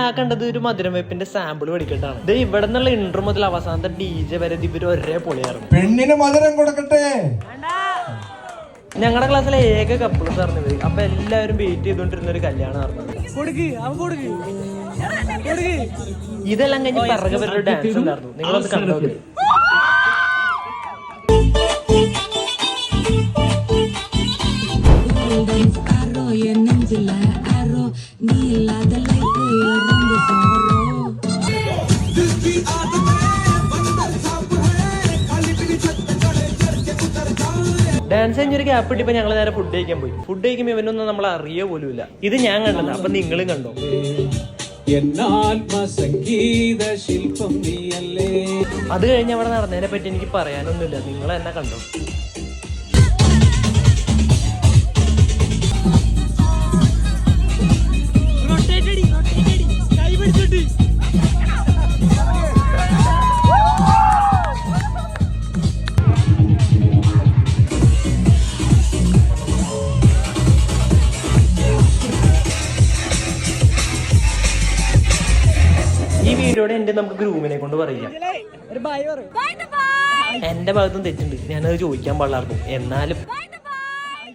ആ കണ്ടത് ഒരു മധുരം വെപ്പിന്റെ സാമ്പിൾ പഠിക്കട്ടാണ്. ഇത് ഇവിടെ നിന്നുള്ള ഇൻട്രോ മുതൽ അവസാനത്തെ DJ വരെ ഇവര് ഒരേ പൊളിയായിരുന്നു. പെണ്ണിന് മധുരം കൊടുക്കട്ടെ. ഞങ്ങളുടെ ക്ലാസ്സിലെ ഏക കപ്പിൾസ് ആയിരുന്നു ഇവര്. അപ്പൊ എല്ലാവരും വെയിറ്റ് ചെയ്തോണ്ടിരുന്ന ഒരു കല്യാണം ആയിരുന്നു. ഇതെല്ലാം കഴിഞ്ഞ് പിറകെ ഒരു ഡാൻസ് ഉണ്ടായിരുന്നു. നിങ്ങളൊന്ന് കണ്ടോ? ഡാൻസ് കഴിഞ്ഞൊരു ഗ്യാപ്പ് ഇട്ടിപ്പോ ഞങ്ങൾ നേരെ ഫുഡ് കഴിക്കാൻ പോയി. ഫുഡ് കഴിക്കുമ്പോൾ ഇവനൊന്നും നമ്മൾ അറിയ പോലുമില്ല. ഇത് ഞാൻ കണ്ടത്, അപ്പൊ നിങ്ങളും കണ്ടോ? അത് കഴിഞ്ഞ് അവിടെ നടന്നതിനെ പറ്റി എനിക്ക് പറയാനൊന്നുമില്ല. നിങ്ങൾ എന്നെ കണ്ടോ? ഈ വീഡിയോടെ എന്റെ നമുക്ക് ഗ്രൂമിനെ കൊണ്ട് പറയാം. എന്റെ ഭാഗത്തും തെറ്റുണ്ട്, ഞാനത് ചോദിക്കാൻ പാടില്ലായിരുന്നു. എന്നാലും